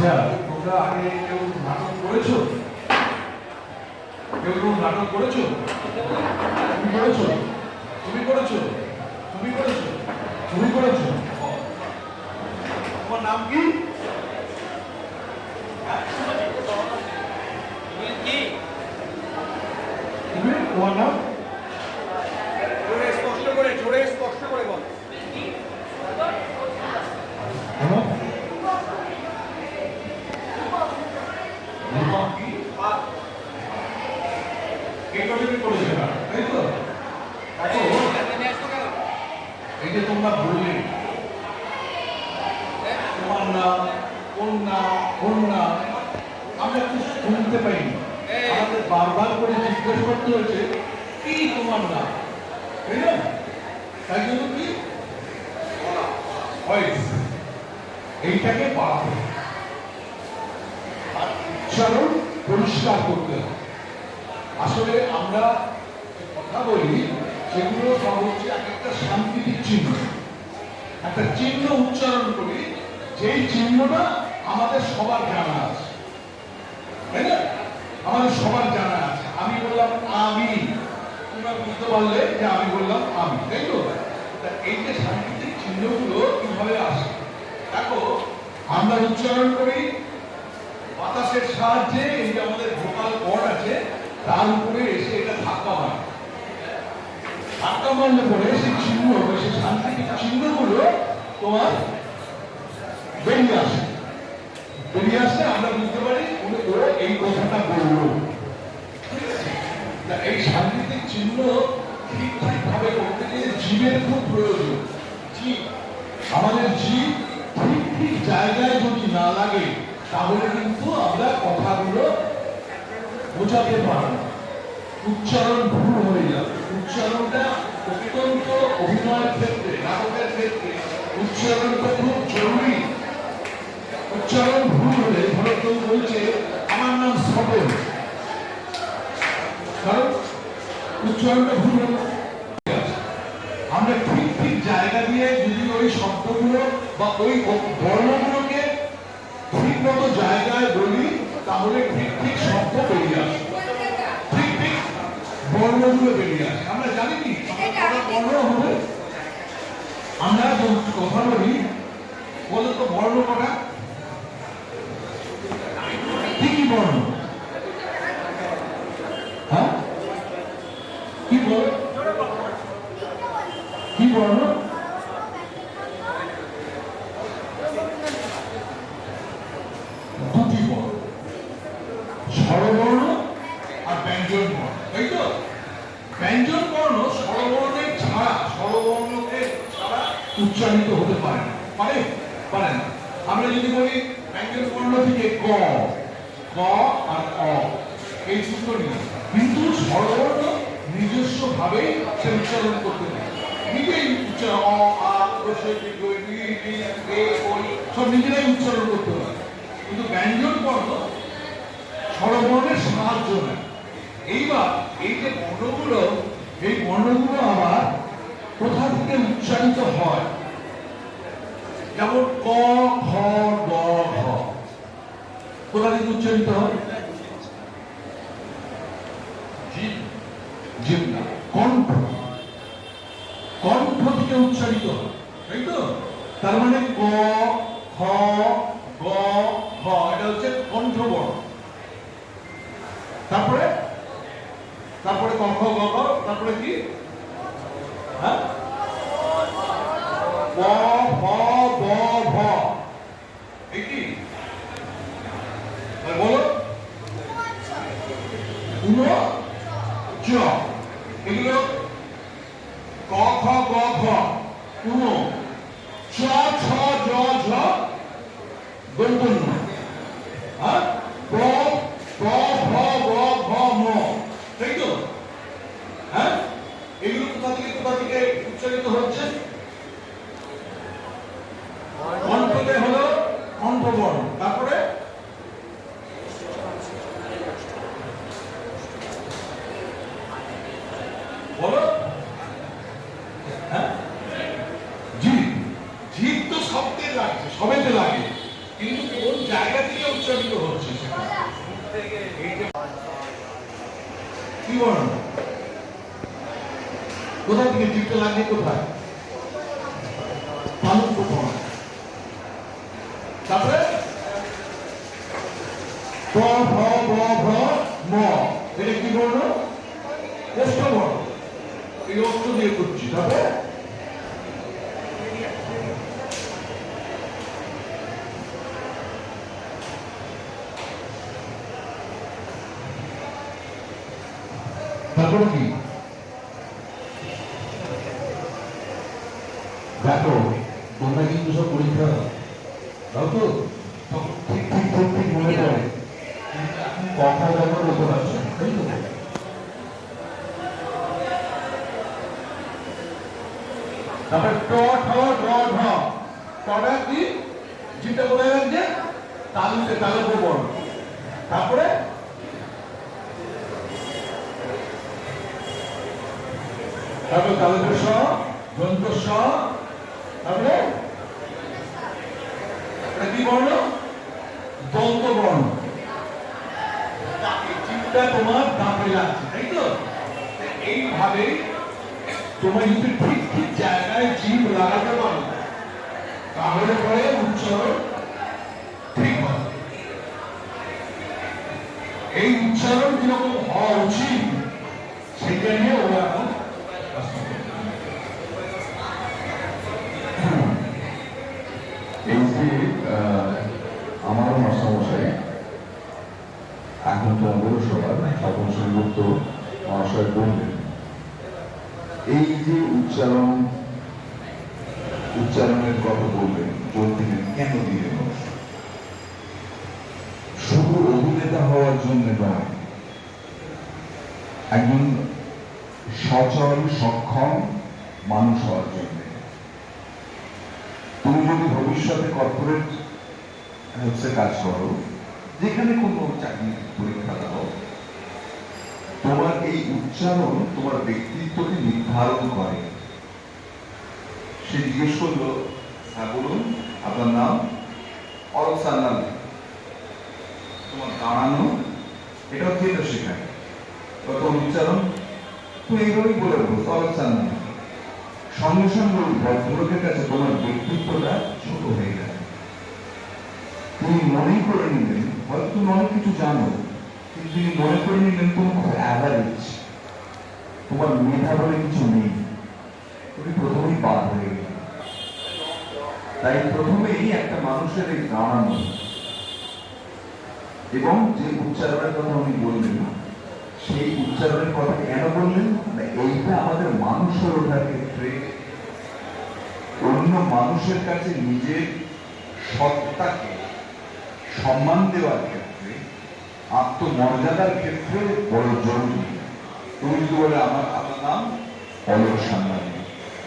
তোমরা আগে কেউ নাটক করেছো? কেউ কেউ নাটক করেছো? তুমি করেছো? তুমি করেছো? তুমি করেছো? তুমি করেছো? তোমার নাম কি? তুমি তোমার নাম? স্পষ্ট করে বল। এই যে তোমরা বললে তোমার নাম কোন নাম কোন নাম, আমরা একটু শুনতে পাইনি। আমাদের বারবার করে জিজ্ঞেস করতে হয়েছে কি তোমার নাম, তাই জন্য কি এইটাকে বাড়াবো, উচ্চারণ পরিষ্কার করতে হবে। আসলে আমরা কথা বলি সেগুলো সব হচ্ছে একটা সাংকেতিক চিহ্ন, একটা চিহ্ন উচ্চারণ করি, যেই চিহ্নটা আমাদের সবার জানা আছে, তাই না? আমাদের সবার জানা আছে। আমি বললাম আমি, তোমরা বুঝতে পারলে যে আমি বললাম আমি, তাই তো? এই যে সাংকেতিক চিহ্নগুলো কিভাবে আসে দেখো, আমরা উচ্চারণ করি বাতাসের সাহায্যে, এই যে আমাদের ভোকাল কর্ড আছে তার উপরে এসে এটা ধাক্কা মারে, ধাক্কা মারলে পরে সেই চিহ্ন, সেই সাংকেতিক চিহ্নগুলো তোমার বেরিয়ে আসে। বেরিয়ে আসলে আমরা বুঝতে পারি ও এই কথাটা বললো। এই সাংকেতিক চিহ্ন ঠিকঠাক ভাবে করতে গিয়ে জীবের খুব প্রয়োজন। জীব, আমাদের জীব ঠিক ঠিক জায়গায় যদি না লাগে তাহলে কিন্তু আমরা কথাগুলো বোঝাতে পারবো, উচ্চারণ ভুল হয়ে যাবে। উচ্চারণটা অত্যন্ত অভিনয়ের ক্ষেত্রে, নাটকের ক্ষেত্রে উচ্চারণটা খুব জরুরি। উচ্চারণ ভুল হলে, ধরো কেউ বলছে আমার নাম সবল, কারণ উচ্চারণটা ভুল হলো। আমরা ঠিক ঠিক জায়গা দিয়ে যদি ওই শব্দগুলো বা ওই বর্ণগুলোকে ঠিক মতো জায়গায় বলি তাহলে ঠিক ঠিক শব্দ বেরিয়ে আসে, ঠিক ঠিক বর্ণগুলো বেরিয়ে আসে। আমরা জানি কি বর্ণ হবে, আমরা কথা বলি বলো তো বর্ণ কটা, কি কি বর্ণ? হ্যাঁ কি বল, কি বর্ণ? দুটি বর্ণ, স্বরবর্ণ আর ব্যঞ্জন বর্ণ, তাই তো? ব্যঞ্জন বর্ণ স্বরবর্ণের ছাড়া, স্বরবর্ণকে ছাড়া উচ্চারিত হতে পারে না, পারে না। আমরা যদি বলি ব্যঞ্জন বর্ণ থেকে ক, ক আর অ, এই দুটো নিয়ে, কিন্তু স্বরবর্ণ নিজস্ব ভাবে সে উচ্চারণ করতে পারে, নিজেই উচ্চারণ, অ আ সব নিজেরাই উচ্চারণ করতে পারে। কিন্তু ব্যঞ্জন বর্ণ স্বরবর্ণের সাহায্য নেয়। এইবার এই যে বর্ণগুলো, এই বর্ণগুলো আবার কোথা থেকে উচ্চারিত হয়, যেমন ক খ গ ঘ, কোথা থেকে উচ্চারিত হয়? জিভ না, কণ্ঠ, কণ্ঠ থেকে উচ্চারিত হয়, তাই তো? তার মানে ক খ গ ঘ এটা হচ্ছে কণ্ঠ বর্ণ। তারপরে তারপরে ক খ গ ঘ, তারপরে কি? হ্যাঁ, ব ভ ব ভ, এই কি বলো? উন চ, এগুলো ক খ গ ঘ, উন চ ছ জ ঝ দন্তন্য, হ্যাঁ, ব ভ ব ঘ ম, তাই তো? হ্যাঁ, এগুলো কোথা থেকে উচ্চারিত হচ্ছে? কণ্ঠতে হলো কণ্ঠবর্ণ। তারপরে বলো, হ্যাঁ, জীব, জীব তো শব্দে লাগছে, সবেতে লাগে, কিন্তু কোন জায়গা থেকে উচ্চারিত হচ্ছে সেটা কি বর্ণ কোথা থেকে জিভটা লাগছে কোথায় তালুক কোথায় তারপরে ক ভ ব ভ ম এটা কি বর্ণ ওষ্ঠ বর্ণ এই ওষ্ঠ দিয়ে করছি তারপরে তারপরে কি দেখো তোমরা কিন্তু সব পরীক্ষা দাও তো তখন ঠিক ঠিক ঠিক ঠিক মনে পড়ে কিন্তু এখন কথা ব্যবহার হতে পারছে না, তাই তো? তারপরে ট ঠ ড ঢ টটা কি যেটা বলে যে তালুতে তালুক বর্ণ তারপরে তারপরে তালুকের স দন্ত স তারপরে এটা কি বর্ণ দন্ত বর্ণ জিভটা তোমার দাঁতে লাগছে তাই তো এইভাবে তোমার যদি ঠিক ঠিক জায়গায় জিভ লাগাতে পারো তাহলে পরে উচ্চারণ ঠিক হবে এই উচ্চারণ কিরকম হওয়া উচিত সেটা নিয়ে ওরা এখন এই যে আমারও মাস্টারমশাই এখন তো পৌরসভার সকল সংযুক্ত মহাশয় বললেন এই যে উচ্চারণের কথা বললেন জোর দিলেন কেন দিলেন শুধু অভিনেতা হওয়ার জন্য নয় একজন সচল সক্ষম মানুষ হওয়ার জন্য তুমি যদি ভবিষ্যতে কর্পোরেট কাজ করো যেখানে কোনো চাকরি পরীক্ষা দাও তোমার এই উচ্চারণ তোমার ব্যক্তিত্বকে নির্ধারণ করে সে জিজ্ঞেস করলো হ্যাঁ বলুন আপনার নাম অরব সান্নাল তোমার দাঁড়ানো এটাও থিয়েটার শেখায় কত উচ্চারণ তুমি এইভাবেই বলে বলছো অরব সান্নাল সঙ্গে সঙ্গে ওই ভদ্রলোকের কাছে তোমার ব্যক্তিত্বটা ছোট হয়ে গেছে তুমি মনেই করে নিলেন হয়তো তুমি অনেক কিছু জানো কিন্তু তুমি মনে করে নিলেন তুমি খুব অ্যাভারেজ তোমার মেধা বলে কিছু নেই তুমি প্রথমেই বাদ হয়ে গেলে তাই প্রথমেই একটা মানুষের এই দাঁড়ানো এবং যে উচ্চারণের কথা উনি বললেন সেই উচ্চারণের কথা কেন বললেন এইটা আমাদের মানুষ হয়ে ওঠার ক্ষেত্রে অন্য মানুষের কাছে নিজের সত্তাকে সম্মান দেওয়ার ক্ষেত্রে আত্মমর্যাদার ক্ষেত্রে বড় জরুরি তুমি যদি বলে আপনার নাম অলোক সান্যাল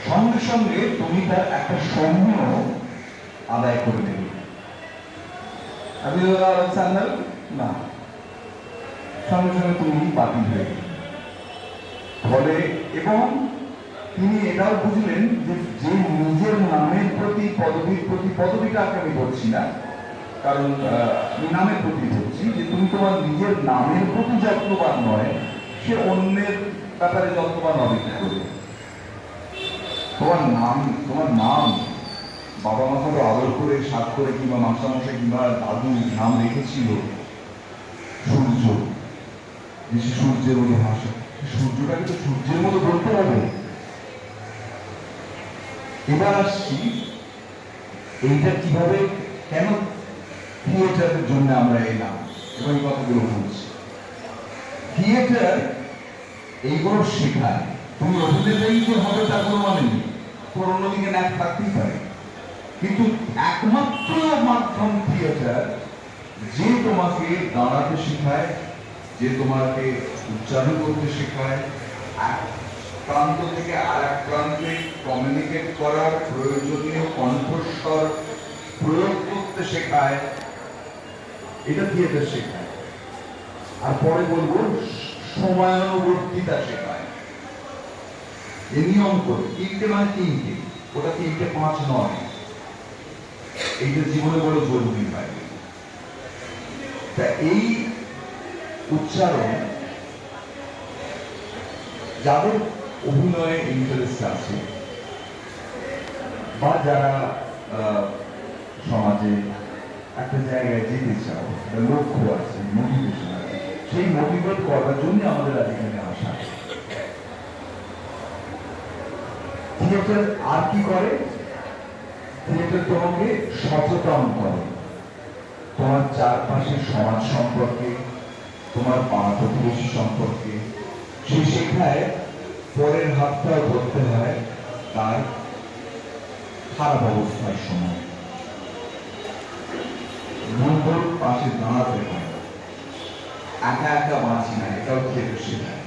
সঙ্গে সঙ্গে তুমি তার একটা সৌম্য আদায় করে দেবে আমি অলোক সান্যাল না সঙ্গে সঙ্গে তুমি বাতিল হয়ে গেলে ফলে এবং তিনি এটাও বুঝলেন যে নিজের নামের প্রতি পদবীর প্রতি পদবীটাকে আমি বলছি না কারণ আমি নামের প্রতি বলছি যে তুমি তোমার নিজের নামের প্রতি যত্নবান নয় সে অন্যের ব্যাপারে যত্নবান হবে কি করে তোমার নাম বাবা মা ধরো আদর করে সাত করে কিংবা মাস্টারমশাই কিংবা দাদু নাম রেখেছিল সূর্য যে সূর্যের মতো ভাষা সূর্যটাকে তো সূর্যের মতো বলতে হবে এবার আসছি এইটা কিভাবে কেন থিয়েটারের জন্য আমরা এলাম এবং এই কথাগুলো বলছি থিয়েটার এইগুলো শেখায় তুমি অভিনেতাই যে হবে তার কোনো মানে নেই তোর অন্যদিকে ন্যাক থাকতেই পারে কিন্তু একমাত্র মাধ্যম থিয়েটার যে তোমাকে দাঁড়াতে শেখায় যে তোমাকে উচ্চারণ করতে শেখায় এক প্রান্ত থেকে আর এক প্রান্তে কমিউনিকেট করার প্রয়োজনীয় কণ্ঠস্বর প্রয়োগ করতে শেখায় এটা থিয়েটার শেখায় আর পরে বলবো সময়ানুবর্তিতা শেখায় এ নিয়ম করে তিনটে মানে তিনটে ওটা 3-5 নয় এইটা জীবনে বড় জরুরি হয় তা এই উচ্চারণ যাদের অভিনয়ে ইন্টারেস্ট আছে বা যারা সমাজে একটা জায়গায় যেতে চাও, একটা লক্ষ্য আছে, মোটিভেশন আছে, সেই মোটিভেট করার জন্য আমাদের আজ এখানে আসা। থিয়েটার আর কি করে? থিয়েটার তোমাকে সচেতন করে তোমার চারপাশের সমাজ সম্পর্কে, তোমার পাড়া প্রতিবেশী সম্পর্কে। সে শেখায় পরের হাতটাও ধরতে হয় তার খারাপ অবস্থার সময়, মঙ্গল পাশে দাঁড়াতে হয়, একা একা বাঁচি না, এটাও থিয়েটার শেখায়।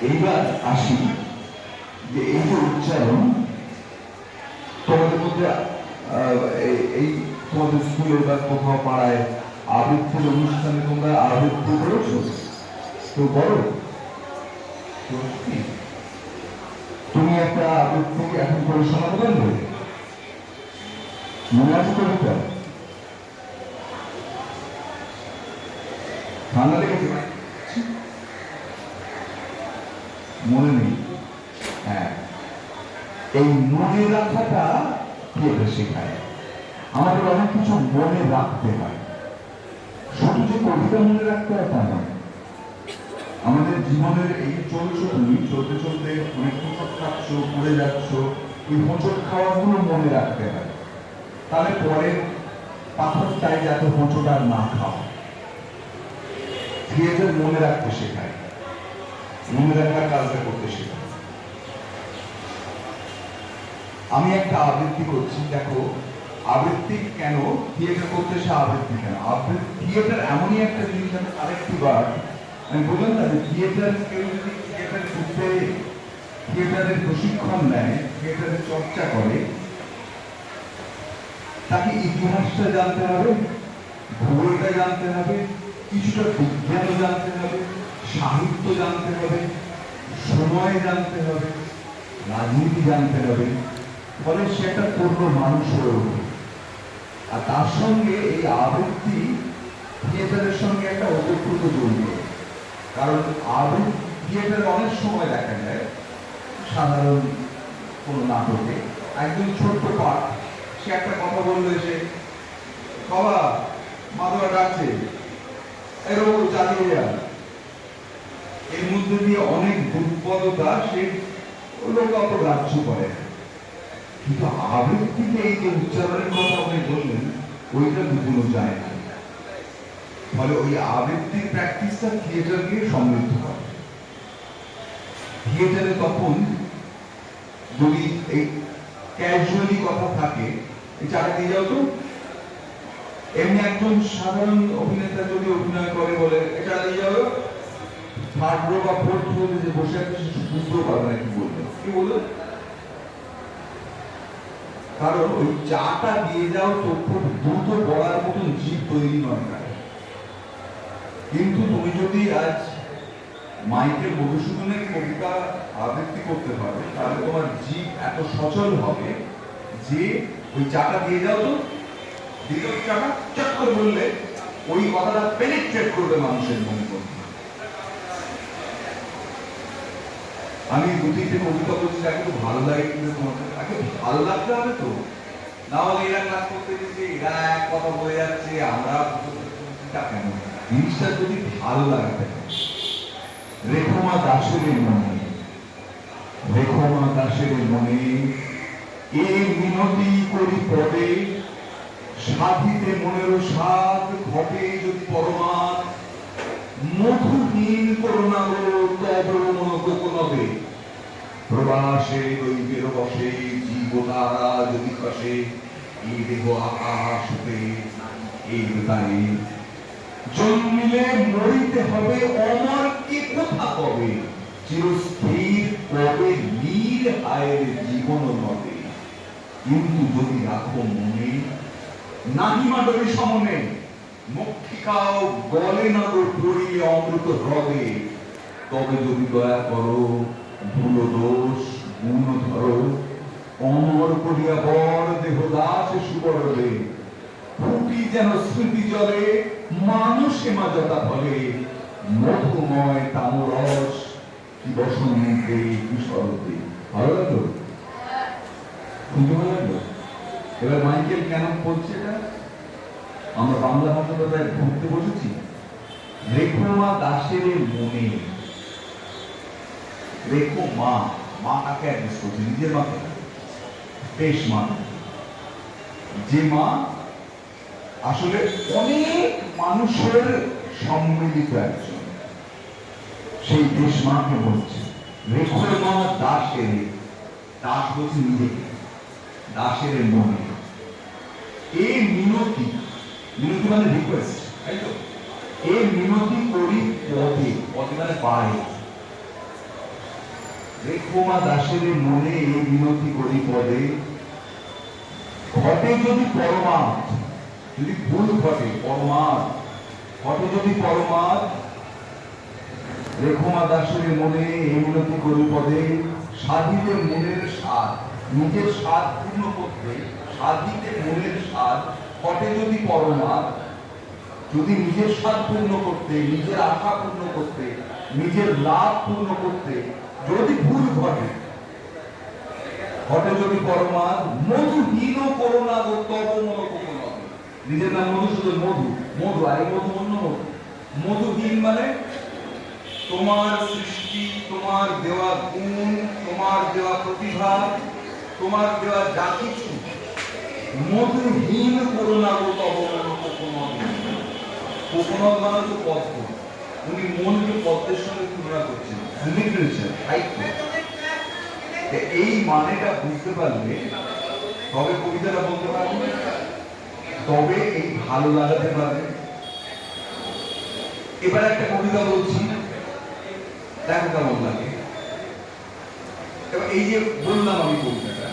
এইবার আসি যে এই যে উচ্চারণ তোমাদের মধ্যে এই তোমাদের স্কুলে বা কোথাও পাড়ায় আবৃত্তির অনুষ্ঠানে তোমরা আবৃত্তি করেছো? তো বলো, তুমি একটা আবৃত্তি এখন করে শোনাতে পারবে? মনে আছে কবিতা? ঠান্ডা লেগেছে? মনে নেই? হ্যাঁ, এই মনে রাখাটা থিয়েটার শেখায়। আমাদের অনেক কিছু মনে রাখতে হয়, শুধু যে কবিতা মনে রাখতে হয় তা নয়। আমাদের জীবনের এই চলতে চলতে অনেক হোঁচট খাচ্ছ, পড়ে যাচ্ছ, এই হোঁচট খাওয়াগুলো মনে রাখতে হয়, তাহলে পরের পাথরটায় যাতে হোঁচট আর না খাও। থিয়েটার মনে রাখতে শেখায়, মনে রাখার কাজটা করতে শেখায়। আমি একটা আবৃত্তি করছি, দেখো আবৃত্তি কেন, থিয়েটার করতে সে আবৃত্তি কেন? থিয়েটার এমনই একটা জিনিস, আমি আরেকটি বার আমি বললাম না যে থিয়েটার, কেউ যদি থিয়েটার করতে, থিয়েটারের প্রশিক্ষণ নেয়, থিয়েটারের চর্চা করে, তাকে ইতিহাসটা জানতে হবে, ভূগোলটা জানতে হবে, কিছুটা বিজ্ঞানও জানতে হবে, সাহিত্য জানতে হবে, সময় জানতে হবে, রাজনীতি জানতে হবে, ফলে সে একটা পূর্ণ মানুষ হয়ে ওঠে। আর তার সঙ্গে এই আবৃত্তি থিয়েটারের সঙ্গে একটা ওতপ্রোত জড়িত। কারণ আবৃত্তি থিয়েটারে অনেক সময় দেখা যায়, সাধারণ কোন নাটকে একদম ছোট্ট পাঠ, সে একটা কথা বললো, এসে বাবা মাদুয়া ডাকছে, এরকম চালিয়ে যা। এর মধ্যে দিয়ে অনেক দুর্বলতা সে লোক অত গ্রাহ্য করে। কিন্তু আবৃত্তিতে এই যে উচ্চারণের কথা আপনি বললেন, ওইটা দুগুলো যায় না। ফলে ওই আবৃত্তির প্র্যাকটিসটা থিয়েটারকে সমৃদ্ধ করে। থিয়েটারে তখন যদি এই ক্যাজুয়ালি কথা থাকে, এই চাটা দিয়ে যাও তো, এমনি একজন সাধারণ অভিনেতা যদি অভিনয় করে বলে এটা দিয়ে যাও, থার্ড রো বা ফোর্থ রোতে যে বসে আছে সে বুঝতেও পারবে না কি বলবে, কি বলবে। কারণ ওই চাটা দিয়ে যাও তো খুব দ্রুত বলার মতন জীব তৈরি নয়। কিন্তু তুমি যদি আজ মাইকে মধুসূদনের কবিতা আবৃত্তি করতে পারবে, তাহলে তোমার জীব এত সচল হবে যে ওই চাটা দিয়ে যাও তো, দিয়ে চাটা চট করে বললে ওই কথাটা পেনিট্রেট করবে মানুষের মনে করবে। আমি দুটিতে কবিতা বলছি, একটু ভালো লাগে, কিন্তু তোমাকে ভালো লাগতে হবে তো, না হলে এরা ক্লাস করতে দিচ্ছে, এরা এক কথা বলে যাচ্ছে, আমরা কেন, জিনিসটা যদি ভালো লাগে। রেখমা দাসের মনে, রেখমা দাসের মনে এই মিনতি করি পদে, সাধিতে মনেরও স্বাদ ঘটে যদি পরমাদ, মধুহীন করুণা তব মন গোপনবে, প্রবাসে দৈবের বসে জীবতারা যদি খসে, এই দেহ আকাশ হতে এই তাই জন্মিলে মরিতে হবে, অমর কে কোথা কবে, চিরস্থির কবে নীর হায়ের জীবন নবে। কিন্তু যদি রাখো মনে, নাহি মাডরে সমনে, মক্ষিকাও গলে না গো পড়িয়ে অমৃত হ্রদে, তবে যদি দয়া করো ভুল দোষ গুণ ধরো, অমর করিয়া বর দেহ দাস সুবরদে, ফুটি যেন স্মৃতি জলে মানুষ হেমাজতা ফলে মধুময় তামরস কি বসন্তে কি শরতে। ভালো লাগলো? শুনতে ভালো লাগলো? এবার মাইকেল কেন বলছে এটা? আমরা বাংলা ভাষাটায় ঘুরতে বসেছি। রেখো মা দাসের মনে, রেখো মা, মা কাকে অ্যাড্রেস করছে? নিজের মাকে, বেশ মা, যে মা আসলে অনেক মানুষের সম্মিলিত একজন, সেই দেশ মাকে বলছে রেখো মা দাসের, দাস বলছে নিজেকে, দাসের মনে এই মিনতি, মিনতি মানে রিকোয়েস্ট, তাই তো? এই মিনতি করি পদে, পদে মানে পায়। রেখো মা দাসের মনে এই মিনতি করি পদে, ঘটে যদি পরমার্থ, যদি ভুল ঘটে পরমার্থ, ঘটে যদি পরমার্থ, রেখো মা দাসের মনে এই মিনতি করি পদে, সাধিতে মনের স্বাদ, নিজের স্বাদ পূর্ণ করতে, সাধিতে মনের স্বাদ, ঘটে যদি পরমার্থ, যদি নিজের স্বাদ পূর্ণ করতে, নিজের আশা পূর্ণ করতে, নিজের লাভ পূর্ণ করতে যদি ভুল ঘটে, ঘটে যদি পরমার্থ, মধুহীন করোনা গো তব মন কোকোনদ। নিজের নাম মধুসূদন, মধু, মধু আর এই মধু অন্য মধু। মধুহীন মানে তোমার সৃষ্টি, তোমার দেওয়া গুণ, তোমার দেওয়া প্রতিভা, তোমার দেওয়া যা কিছু মধুহীন করোনা গো তব মন কোকোনদ। কোকোনদ মানে তো পদ্ম, উনি মনকে পদ্মের সঙ্গে তুলনা করছেন, লিটারেচার, সাহিত্য। এই মানেটা বুঝতে পারলে তবে কবিতাটা বলতে পারবে, তবে এই ভালো লাগাতে পারবে। এবার একটা কবিতা বলছি, দেখো কেমন লাগে। এবার এই যে বললাম আমি কবিতাটা,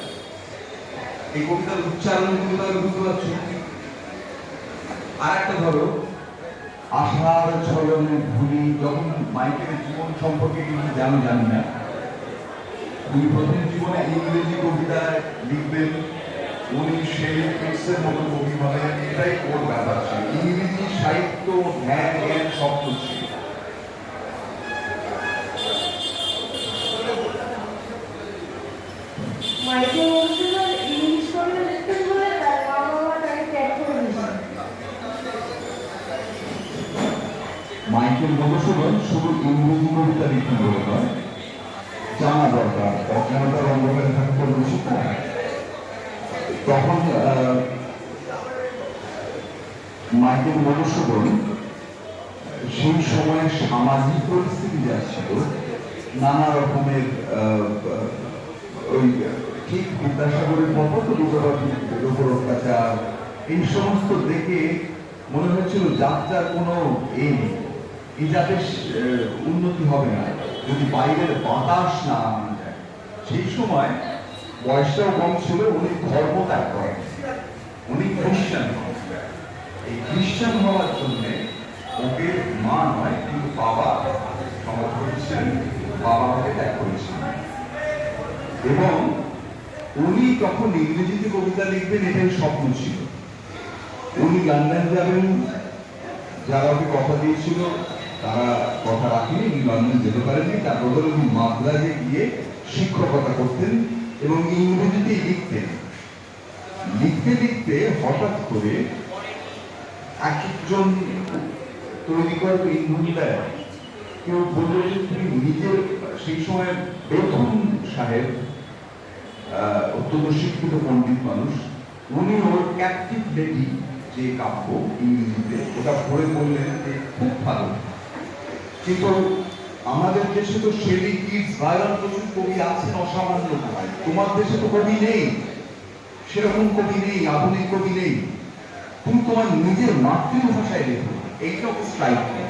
এই কবিতার উচ্চারণ কিন্তু তাহলে বুঝতে পারছো। আর একটা ধরো, আশার ছলনে ভুলি, যখন মাইকেলের জীবন সম্পর্কে কিছু জানি না, উনি প্রথম জীবনে ইংরেজি কবিতা লিখবেন, উনি শেক্সপিয়ারের মতো কবি হবেন, এটাই ওর ব্যাপার ছিল। ইংরেজি সাহিত্য ধ্যান জ্ঞান শব্দ ছিল। মাইকেল মধুসূদন ইংলিশ কবিতা লিখতেন বলে তার মা-বাবা তাকে ত্যাগ করে দিয়েছেন। মাইকেল মধুসূদন শুধু ইংরেজি কবিতা লিখতে বলে নয়, জানা দরকার, অজ্ঞানতার অন্ধকারে থাকতে উচিত না। তখন মাইকেল মধুসূদন সেই সময়ে সামাজিক পরিস্থিতি যা ছিল, নানা রকমের ওই ঠিক বিদ্যাসাগরের মতো তো বিধবাদের উপর অত্যাচার, এই সমস্ত দেখে মনে হয়েছিল যাত্রার কোনো এই জাতের উন্নতি হবে না যদি বাইরের বাতাস না আনা যায়। সেই সময় বয়সটাও কম ছিল, উনি ধর্ম ত্যাগ করেন, উনি খ্রিস্টান হন। এই খ্রিস্টান হওয়ার জন্য ওকে মা নয় কিন্তু বাবা সমাজ করেছিলেন, বাবা ওকে ত্যাগ করেছিলেন। এবং উনি তখন ইংরেজিতে কবিতা লিখবেন এটাই স্বপ্ন ছিল। উনি লন্ডন যাবেন, যারা ওকে কথা দিয়েছিল তারা কথা রাখেনি, উনি লন্ডন যেতে পারেননি। তার বদলে উনি মাদ্রাজে গিয়ে শিক্ষকতা করতেন এবং ইংরেজিতেই লিখতেন। লিখতে লিখতে হঠাৎ করে একজন তৈরি করবে ইংরেজিটায়, কেউ বললো যে তুমি নিজের, সেই সময় বেতন সাহেব অত্যন্ত শিক্ষিত পণ্ডিত মানুষ, উনি ওর ক্যাপটিভ লেডি যে কাব্য ইংরেজিতে, ওটা পড়ে বললেন যে খুব ভালো, কিন্তু আমাদের দেশে তো শেলি, কিডস, ভায়োলান প্রচুর কবি আছেন, অসামান্য কবি, তোমার দেশে তো কবি নেই, সেরকম কবি নেই, আধুনিক কবি নেই, তুমি তোমার নিজের মাতৃভাষায় লেখো, এইটা ওকে স্ট্রাইক করে।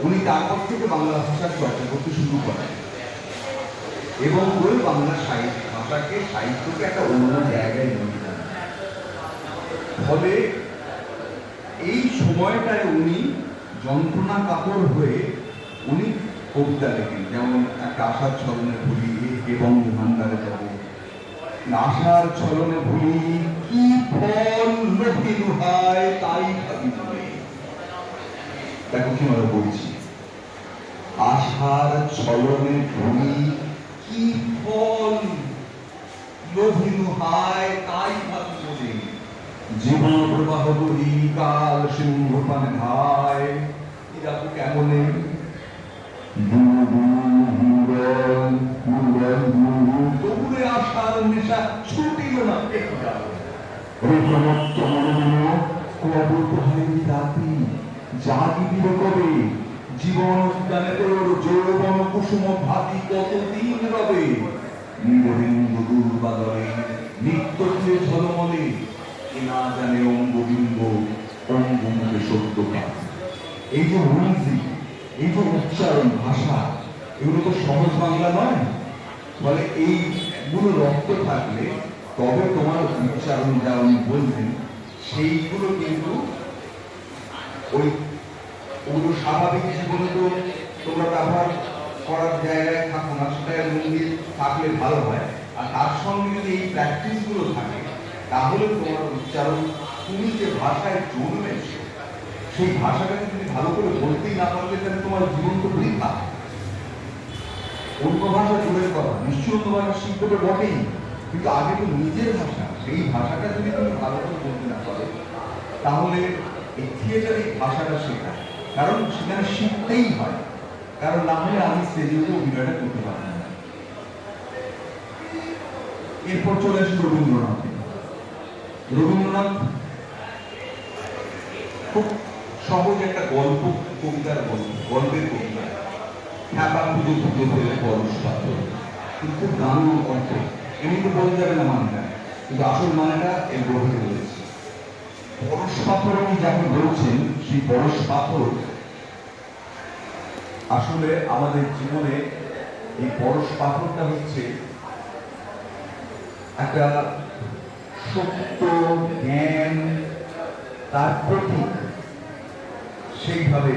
উনি তারপর থেকে বাংলা ভাষার চর্চা করতে শুরু করেন এবং ওই বাংলা সাহিত্য ভাষাকে, সাহিত্যকে একটা অন্য জায়গায় নিয়ে যান। ফলে এই সময়টায় উনি যন্ত্রণা কাতর হয়ে উনি কবিতা লেখেন, যেমন একটা আশার ছলনে ভুলি এবং ভান্ডারে যাব, আশার ছলনে ভুলি কি কি ফল লোকে দুহায় তাই ভাবি মনে। দেখো কি আমরা বলছি, আশার ছলনে ভূমি কি ফল লোভে দুহায় তাই ভাবি মনে। জীবন প্রবাহ বহি কাল সিংহ পানে ধায়, এরা তো কেমনে তবুরে আশার নেশা ছুটিল না রাতি জাগিবির কবে জীবন উদ্যানে তোর যৌবন কুসুম ভাতি কতদিন রবে নিরবিন্দু দুর্বাদরে নিত্য দিয়ে ঝলমলে এ না জানে অঙ্গবিম্ব অঙ্গমুখে সত্য পাঠ। এই যে মিউজিক, এই যে উচ্চারণ ভাষা, এগুলো তো সহজ বাংলা নয়। ফলে এইগুলো রক্ত থাকলে তবে তোমার উচ্চারণ যা উনি বলছেন সেইগুলো কিন্তু ওগুলো স্বাভাবিক জীবনে তো তোমরা ব্যবহার করার জায়গায় থাকো না, সেটা মন্দির থাকলে ভালো হয়। আর তার সঙ্গে যদি এই প্র্যাকটিস গুলো থাকে তাহলে তোমার উচ্চারণ, তুমি যে ভাষায় জন্মেছো সেই ভাষাটাকে যদি ভালো করে বলতেই না পারলে তাহলে তোমার জীবন তো বৃথা। অন্য ভাষা জোরের কথা, নিশ্চয়ই অন্য ভাষা শিখতে তো বটেই, কিন্তু আগে তো নিজের ভাষা, সেই ভাষাটা যদি তুমি ভালো করে বলতে না পারো তাহলে এই থিয়েটার এই ভাষাটা শেখা, কারণ সেখানে শিখতেই হয়, কারণ না হলে আমি স্টেজে অভিনয়টা করতে পারবো না। এরপর চলে আসি রবীন্দ্রনাথে। রবীন্দ্রনাথ খুব সহজ একটা গল্প, কবিতার গল্পের কবিতা, হ্যাপা পুজো পুজো ফেলে পরশ পাথর, কিন্তু গান অর্থ এমনি বলা যাবে না মানেটা, কিন্তু আসল মানেটা এর গভীরে রয়েছে। পরশ পাথর উনি যাকে বলছেন, সেই পরশ পাথর আসলে আমাদের জীবনে এই পরশ পাথরটা হচ্ছে একটা সত্য জ্ঞান, তার প্রতীক। সেইভাবে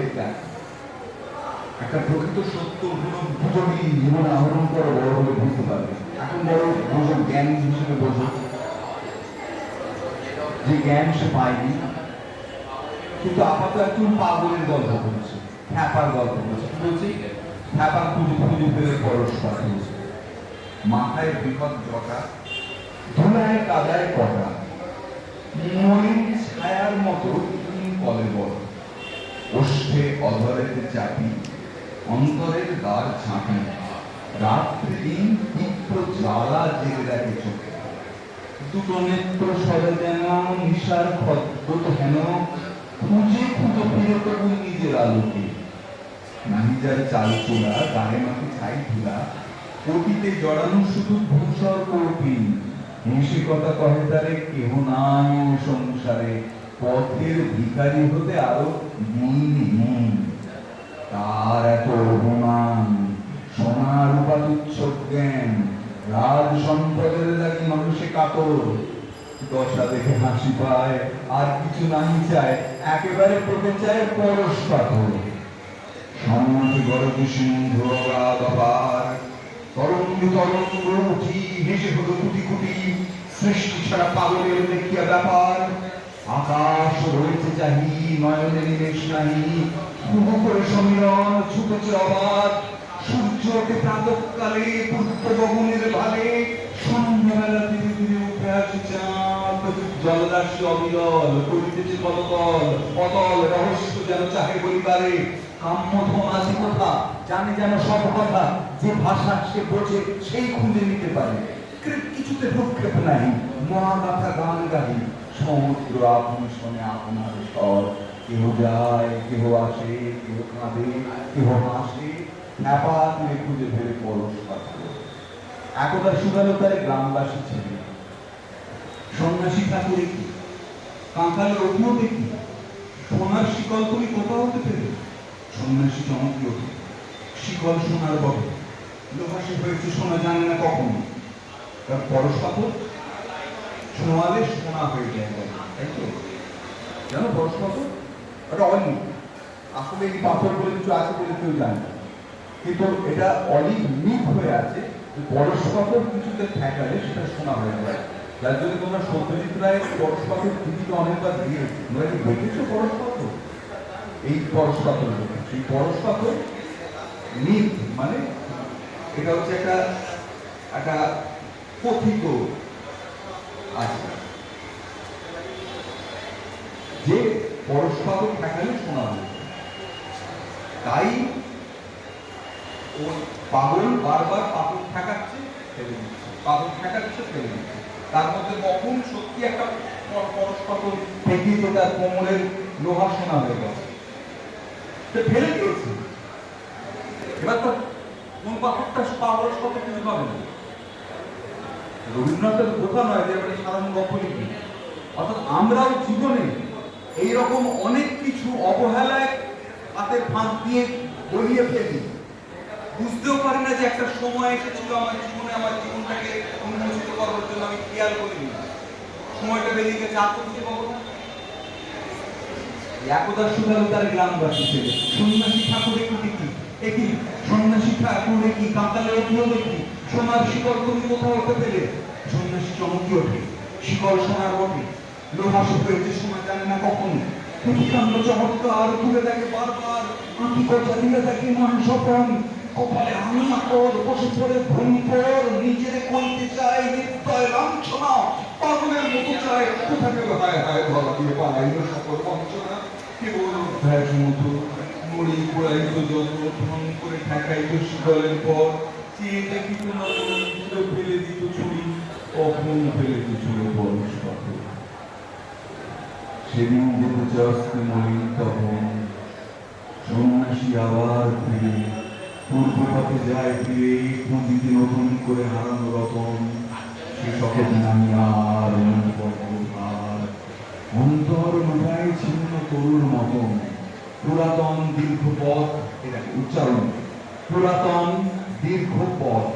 একটা প্রকৃত সত্য দুজনই জীবনে আহরণ করা বড় হলে বুঝতে পারবে। এখন বড় বোঝো জ্ঞান হিসেবে বোঝো, যে জ্ঞান সে পায়নি, কিন্তু আপাতত একজন পাগলের গল্প বলছে, হ্যাপার গল্প বলছে। কি বলছি? হ্যাপার খুঁজে খুঁজে পেলে পরশ পাথর, মাথায় বৃহৎ জটা, ধুলায় কাদায় কটা, মলিন ছায়ার মতো কলে বড়, ওষ্ঠে অধরেতে চাপি, অন্তরের দ্বার ঝাঁপি, রাত্রি দিন তীব্র জ্বালা জেগে দেখে চোখে, দুটো নেত্র সরে যেন নিশার খদ্দত হেন, খুঁজে খুঁজে ফিরে তবু নিজের আলোকে, নাহি যার চাল চোরা, গায়ে মাটি ছাই ধুলা, কোটিতে জড়ানো শুধু ভূষর কৌপিন, হিংসিকতা কহে তারে কেহ নাই সংসারে, পথের ভিখারি হতে আরো দিন, তার এত অভিমান, সোনার উপাতুচ্ছ জ্ঞান, রাজ সম্পদের লাগি মানুষে কাতর, দশা দেখে হাসি পায়, আর কিছু নাহি চায়, একেবারে পেতে চায় পরশ পাথর। সম্মতি গরজ সিংহ অগাধ, তরঙ্গ তরঙ্গ উঠি ভেসে হলো কুটি কুটি, সৃষ্টি ছাড়া পাগলের দেখিয়া ব্যাপার, আকাশ রয়েছে চাহি নয়নে নিমেষ নাহি, বহু করে সমীরণ ছুটেছে অবাধ, সূর্যকে প্রাতঃকালে পূর্ব গগনের ভালে, সন্ধ্যাবেলা ধীরে ধীরে উঠে আসে চাঁদ, জলরাশি অবিরল করিতেছে কলকল, অতল রহস্য যেন চাহে বলিবারে, কাম্যধন আছে কথা, জানে যেন সব কথা, যে ভাষা সে বোঝে সেই খুঁজে নিতে পারে, কিছুতে ভ্রুক্ষেপ নাই, মহাগাথা গান গাহি, সমুদ্র আপনি শোনে আপনার স্বর, কেহ যায় কেহ আসে, কেহ কাঁদে কেহ হাসে, ন্যাপা তুলে খুঁজে ফেলে পরশ পাথর। একদা সুগালতারে গ্রামবাসী ছেলে, সন্ন্যাসী ঠাকুরে কি, কাঁকালের অভিমতে কি, সোনার শিকল তুমি কোথাও হতে পেরে, সন্ন্যাসী চমকি ওঠে, শিকল সোনার বটে, লোহাসে হয়েছে সোনা জানে না কখন, তার পরশ পাথর ছোঁয়ালে সোনা হয়ে যায়, তাই তো? জানো পরশ পাথর এটা অলিভ, আসলে এই পাথর বলে কিছু আছে বলে কেউ জানে না, কিন্তু এটা অলিভ মিট হয়ে আছে, পরশ পাথর কিছুতে ঠেকালে সেটা সোনা হয়ে যায়। যার জন্য তোমরা সত্যজিৎ রায়ের পরশপাতের টিভিতে অনেকবার দিয়েছি, তোমরা কি দেখেছো পরশপাত? এই পরশপাত, সেই পরশপাত মিথ, মানে এটা হচ্ছে একটা একটা কথিত আছে যে পরশপাত ঠেকালে শোনা যায়। তাই ও পাগল বারবার পাথর ঠেকাচ্ছে, ফেলে দিচ্ছে, পাথর ঠেকাচ্ছে, ফেলে দিচ্ছে। তার মধ্যে কখন সত্যি একটা পরশপাত ঠেকিয়ে তার কোমরের লোহা সোনা হয়ে গেছে, সে ফেলে দিয়েছে। এবার তো কোন পাথরটা পরশপাত কিছু পাবে না। রবীন্দ্রনাথের কথা নয় যে এবারে সাধারণ গল্প লিখি। অর্থাৎ আমরাও জীবনে এইরকম অনেক কিছু অবহেলায় হাতের ফাঁক দিয়ে গলিয়ে ফেলি, বুঝতেও পারি না যে একটা সময় এসেছিল আমার জীবনে, আমার জীবনটাকে উন্মোচিত করার জন্য আমি খেয়াল করিনি, সময়টা বেরিয়ে গেছে, আর তো খুঁজে পাবো না। একদা সুধালু তার গ্রামবাসী ছেলে সন্ন্যাসী ঠাকুরে কি দেখি, একই সন্ন্যাসী ঠাকুরে কি কাঁকালে উঠলো দেখি, সোনার শিকড় তুমি কোথাও হতে পেলে। সন্ন্যাসী চমকি ওঠে, শিকড় সোনার বটে, লোহা শুকিয়েছে সোনা জানে না কখন। প্রতিকাণ্ড চমৎকার ঘুরে দেখে বারবার, আঁকি কথা দিয়ে দেখে মান স্বপন, কপালে আমি আকর বসে পড়ে ভূমিপর, নিজেরে কইতে চাই নিত্যয় লাঞ্ছনা, পাগলের মতো চায় কোথা থেকে হায় হায় ধরা দিয়ে পালাইল সকল বঞ্চনা। কেবল অভ্যাস মতো মরি পোড়াইত যত ধন করে ঠেকাইত শিকলের পর, চেয়ে দেখিত নতুন ফেলে দিত ছুরি, কখন ফেলে দিছিল বরস পাথর। সেদিন যেতে চাস্তে মলিন তখন, সন্ন্যাসী আবার ফিরে পূর্ব পথে যায় ফিরে, পুঁজিতে নতুন করে হারানো রতন, সে সকল নামি আর আর অন্তর মাথায় ছিন্ন তরুর মতন। পুরাতন দীর্ঘ পথ, এটা উচ্চারণ, পুরাতন দীর্ঘ পথ,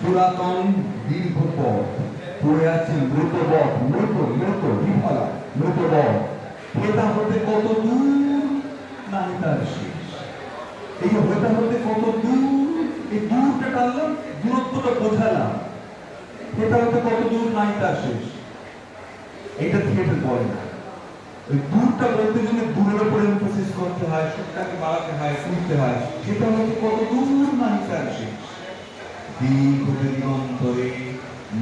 পুরাতন দীর্ঘ পথ পড়ে আছে মৃত বধ, মৃত মৃত বিফলা মৃত বধ, হেতা হতে কত দূর নাই তার শেষ। এই যে হেতা হতে কত দূর, এই দূরটা টানলাম, দূরত্বটা বোঝালাম, হেতা হতে কত দূর নাই তার শেষ। এইটা থিয়েটার বলে না, ওই দূরটা বলতে গেলে দূরের উপর এমফাসিস করতে হয়, সবটাকে বাড়াতে হয়, শুনতে হয়। সেটা হতে কত দূর নাই তার শেষ। দীর্ঘ দিগন্তরে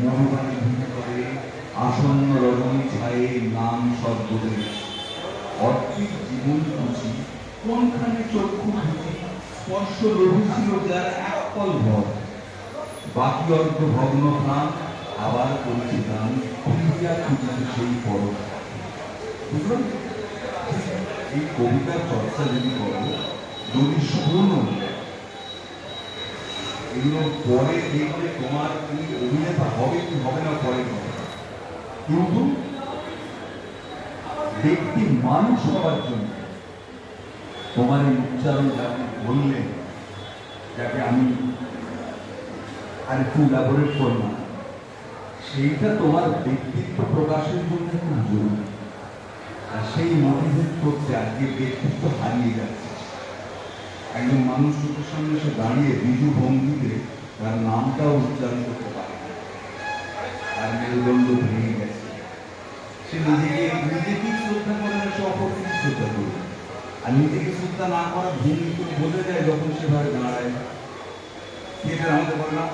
মরুবাণী ভিতরে আসন্ন রজনী ছায়ে নাম সদ্যদেশ, অর্থিক জীবন খুঁজি কোনখানে চক্ষু খুঁজি, স্পর্শ লভিছিল যার এক পল ভর, বাকি অর্থ ভগ্ন প্রাণ আবার করেছে গান, খুঁজিয়া খুঁজিতে সেই পরশ। বুঝলাম? এই কবিতার চর্চা যদি করো, যদি শোনো, এগুলো পরে দেখলে তোমার তুমি অভিনেতা হবে কি হবে না পরে হবে, কিন্তু ব্যক্তি মানুষ হওয়ার জন্য তোমার এই উচ্চারণ যাকে বললেন, যাকে আমি আর একটু ইলাবোরেট করলাম, সেইটা তোমার ব্যক্তিত্ব প্রকাশের জন্য খুব জরুরি। আর সেই মোটিভেট করতে আজকে ব্যক্তিত্ব হারিয়ে যাচ্ছে। একজন মানুষ চোখের সামনে সে দাঁড়িয়ে বিজু ভঙ্গিতে তার নামটাও উচ্চারণ করতে পারে না, তার মেরুদণ্ড ভেঙে গেছে। সে নিজেকেই শ্রদ্ধা করে না, সে অপরকে শ্রদ্ধা করবে। আর নিজেকে শ্রদ্ধা না করা ভঙ্গি করে বোঝা যায় যখন সেভাবে দাঁড়ায়। থিয়েটার আমাদের বলে না,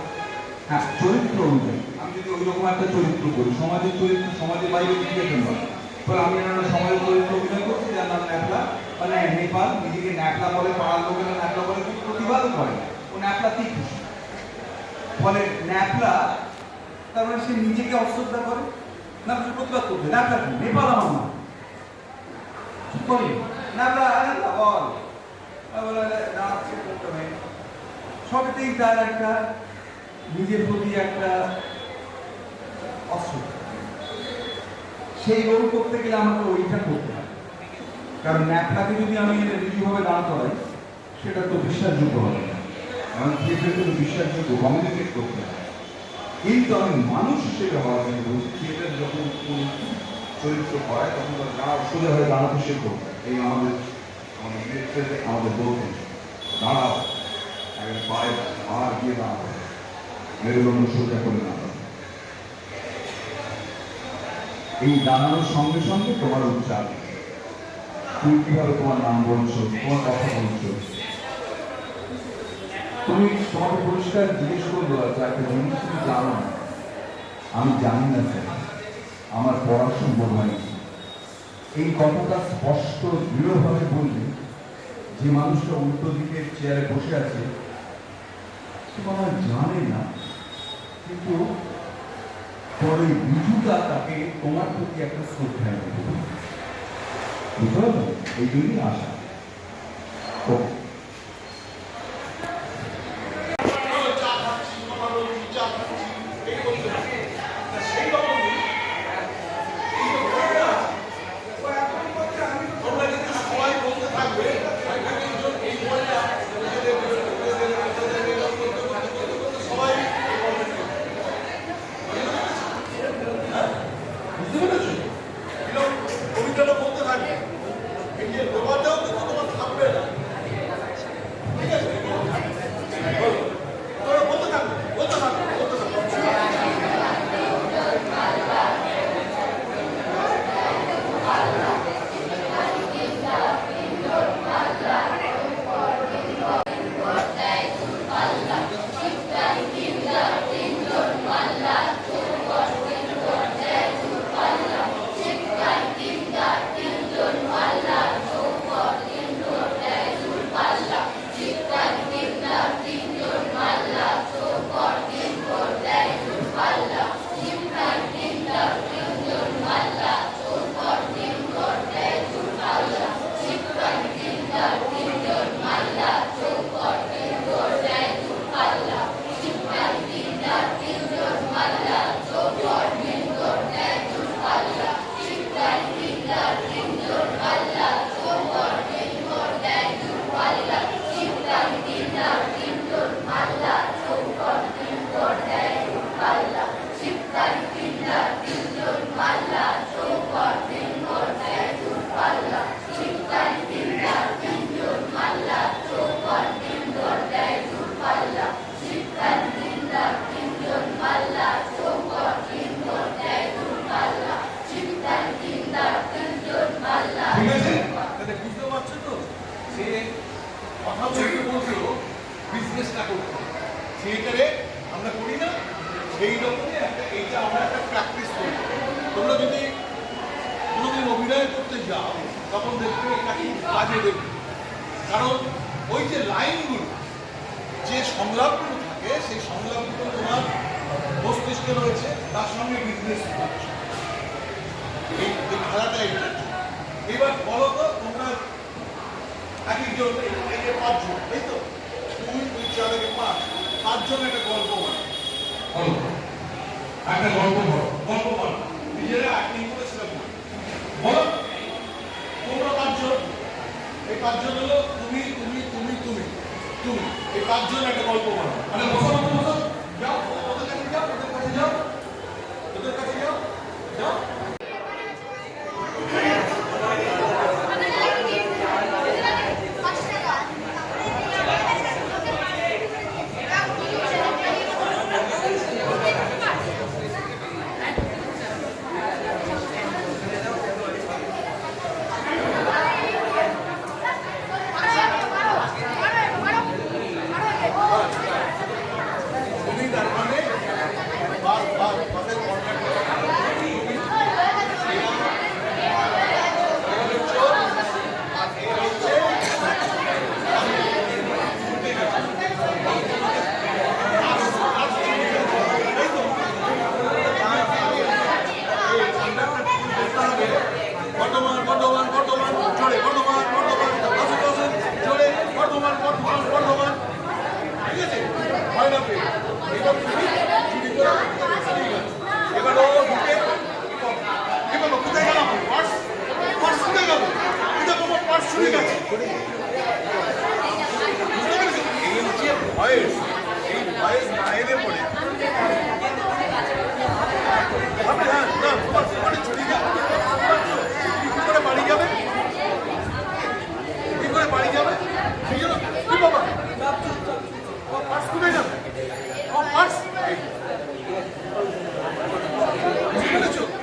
হ্যাঁ চরিত্র অনুযায়ী আমি যদি ওই রকম একটা চরিত্র করি, সমাজের চরিত্র সমাজের বাইরে থিয়েটার নয়, ফলে আমি একটা সমাজের চরিত্র অভিনয় করছি যার নাম ন্যাপলা, মানে নেপাল, নিজেকে ন্যাপলা বলে, পাড়ার লোকেরা ন্যাপলা বলে, কিন্তু প্রতিবাদও করে না, ও ন্যাপলাতেই খুশি। ফলে ন্যাপলা তার মানে সে নিজেকে অশ্রদ্ধা করে না, সে প্রতিবাদ করবে। ন্যাপলা কি? নেপাল আমার না, চুপ করে ন্যাপলা বল বলে না, সে করতে হবে। সবতেই তার একটা নিজের প্রতি একটা অশ্রদ্ধা। সেই রোল করতে গেলে আমাকে ওইটা করতে হবে, কারণ ন্যাপলাকে যদি আমি ঋজুভাবে দাঁড় করাই সেটা তো বিশ্বাসযোগ্য হবে না, কারণ থিয়েটারকে তো বিশ্বাসযোগ্য কমিউনিকেট করতে হবে। কিন্তু আমি মানুষ হিসেবে হওয়ার জন্য বলছি, থিয়েটার যখন কোন চরিত্র করায় তখন তার দাঁড়া সোজা হয়ে দাঁড়াতে শেখো। এই আমাদের আমাদের বলতেন দাঁড়াও, পায়ে পা দিয়ে দাঁড়াও, মেরুদণ্ড সোজা করে দাঁড়াও। এই দাঁড়ানোর সঙ্গে সঙ্গে তোমার উচ্চারণ, তুমি কিভাবে তোমার নাম বলছো, তোমার কথা বলছো। তুমি তোমাকে পরিষ্কার জিজ্ঞেস করবো যে একটা জিনিস তুমি জানো না। আমি জানি না স্যার, আমার পড়া সম্ভব হয়নি। এই কথাটা স্পষ্ট দৃঢ়ভাবে বললে যে মানুষটা উল্টো দিকের চেয়ারে বসে আছে সে মনে হয় জানে না, কিন্তু পরে বিজুটা তাকে তোমার প্রতি একটা শ্রদ্ধা দেবে, বুঝতে পারলো? এই জন্যই আশা। তো কবিতাটা বলতে থাকবে, এই যে ব্যাপারটাও কিন্তু তোমার থাকবে না, ঠিক আছে? তোমরা বলতে থাকবে, বলতে থাকবে, বলতে থাকবে। ঠিক আছে? তাহলে বুঝতে পারছো তো, সে কথা বলতে বলতেও বিজনেসটা করতে, সেইটারে আমরা করি না, সেই রকমই একটা, এইটা আমরা একটা প্র্যাকটিস করি। তোমরা যদি কোনোদিন অভিনয় করতে যাও তখন দেখবে এটা খুব কাজে দেবে, কারণ ওই যে লাইনগুলো, যে সংলাপগুলো থাকে, সেই সংলাপগুলো তোমার মস্তিষ্কে রয়েছে, তার সঙ্গে বিজনেস করছে। এই খেলাটা এইটা। এবার বলো তো, তোমরা এক একজন, এই যে পাঁচজন, এই তো 2, 2, 4 থেকে 5, পাঁচজন একটা গল্প বলো, একটা গল্প বলো, গল্প বলো, নিজেরা অ্যাক্টিং করে সেটা বলো। তোমরা পাঁচজন, এই পাঁচজন হলো তুমি তুমি তুমি তুমি তুমি, এই পাঁচজন একটা গল্প বলো। মানে বসো বসো বসো, যাও ওদের কাছে যাও, ওদের কাছে যাও, ওদের কাছে যাও, যাও।